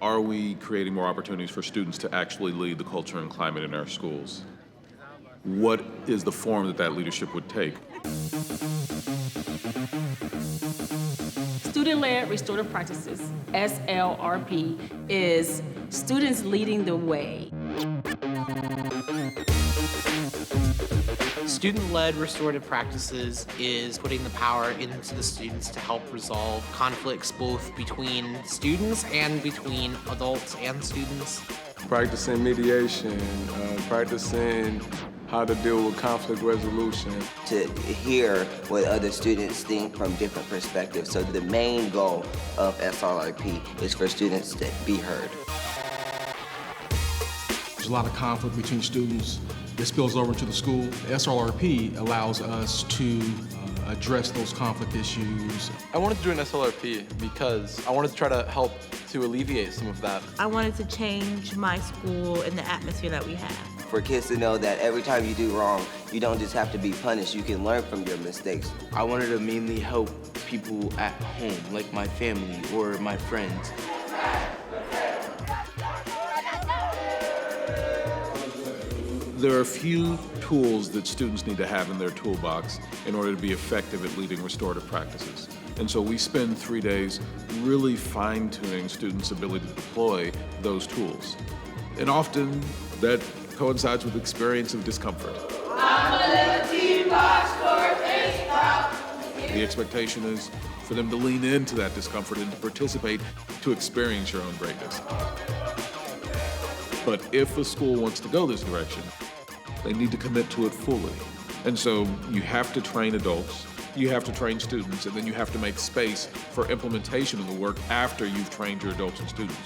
Are we creating more opportunities for students to actually lead the culture and climate in our schools? What is the form that that leadership would take? Student-led restorative practices, SLRP, is students leading the way. Student-led restorative practices is putting the power into the students to help resolve conflicts both between students and between adults and students. Practicing mediation, practicing how to deal with conflict resolution. To hear what other students think from different perspectives. So the main goal of SLRP is for students to be heard. There's a lot of conflict between students that spills over into the school. The SLRP allows us to address those conflict issues. I wanted to join SLRP because I wanted to try to help to alleviate some of that. I wanted to change my school and the atmosphere that we have. For kids to know that every time you do wrong, you don't just have to be punished, you can learn from your mistakes. I wanted to mainly help people at home, like my family or my friends. There are a few tools that students need to have in their toolbox in order to be effective at leading restorative practices. And so we spend 3 days really fine-tuning students' ability to deploy those tools. And often that coincides with experience of discomfort. The expectation is for them to lean into that discomfort and to participate to experience your own greatness. But if a school wants to go this direction, they need to commit to it fully. And so you have to train adults, you have to train students, and then you have to make space for implementation of the work after you've trained your adults and students.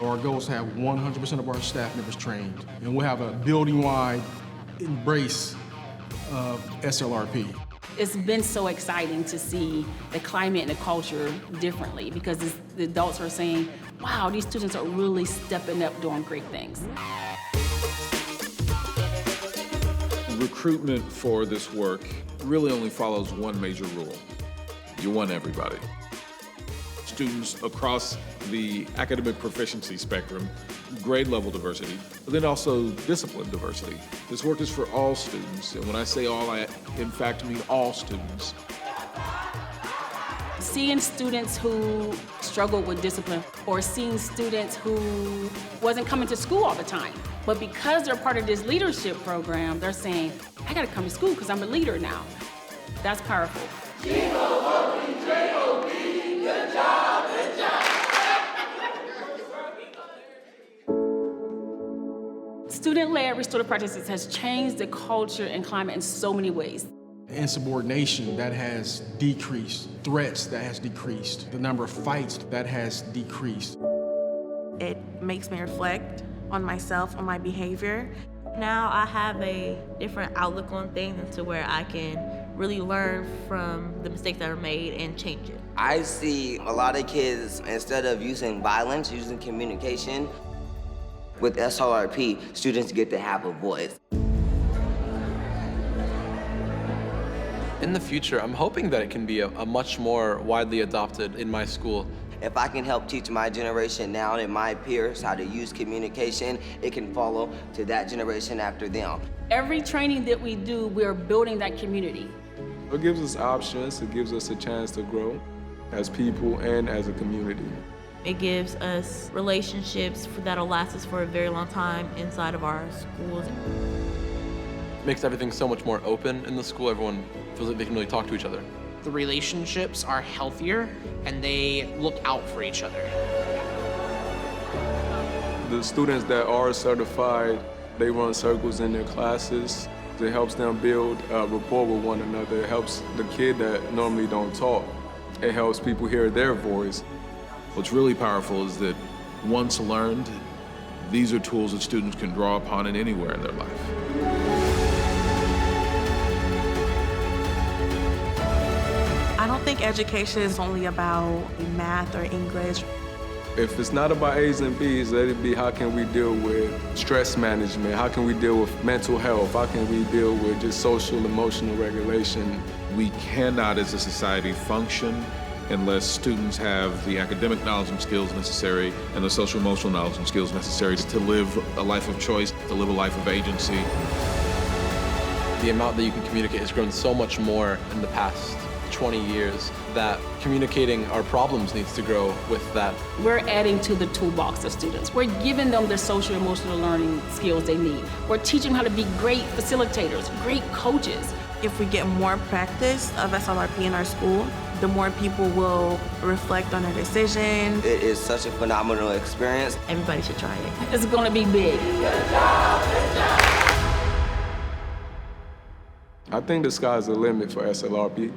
Our goal is to have 100% of our staff members trained, and we'll have a building-wide embrace of SLRP. It's been so exciting to see the climate and the culture differently because the adults are saying, wow, these students are really stepping up doing great things. Recruitment for this work really only follows one major rule. You want everybody. Students across the academic proficiency spectrum, grade level diversity, but then also discipline diversity. This work is for all students, and when I say all, I in fact mean all students. Seeing students who struggle with discipline or seeing students who wasn't coming to school all the time, but because they're part of this leadership program, they're saying, I gotta come to school because I'm a leader now. That's powerful. G-O-O-P, good job, good job. Student-led restorative practices has changed the culture and climate in so many ways. Insubordination, that has decreased. Threats, that has decreased. The number of fights, that has decreased. It makes me reflect on myself, on my behavior. Now I have a different outlook on things to where I can really learn from the mistakes that are made and change it. I see a lot of kids, instead of using violence, using communication. With SLRP, students get to have a voice. In the future, I'm hoping that it can be a much more widely adopted in my school. If I can help teach my generation now and my peers how to use communication, it can follow to that generation after them. Every training that we do, we're building that community. It gives us options, it gives us a chance to grow as people and as a community. It gives us relationships that'll last us for a very long time inside of our schools. It makes everything so much more open in the school. Everyone feels like they can really talk to each other. The relationships are healthier and they look out for each other. The students that are certified, they run circles in their classes. It helps them build rapport with one another. It helps the kid that normally don't talk. It helps people hear their voice. What's really powerful is that once learned, these are tools that students can draw upon in anywhere in their life. I don't think education is only about math or English. If it's not about A's and B's, let it be how can we deal with stress management? How can we deal with mental health? How can we deal with just social, emotional regulation? We cannot as a society function unless students have the academic knowledge and skills necessary and the social emotional knowledge and skills necessary to live a life of choice, to live a life of agency. The amount that you can communicate has grown so much more in the past 20 years that communicating our problems needs to grow with that. We're adding to the toolbox of students. We're giving them the social emotional learning skills they need. We're teaching them how to be great facilitators, great coaches. If we get more practice of SLRP in our school, the more people will reflect on their decisions. It is such a phenomenal experience. Everybody should try it. It's gonna be big. I think the sky's the limit for SLRP.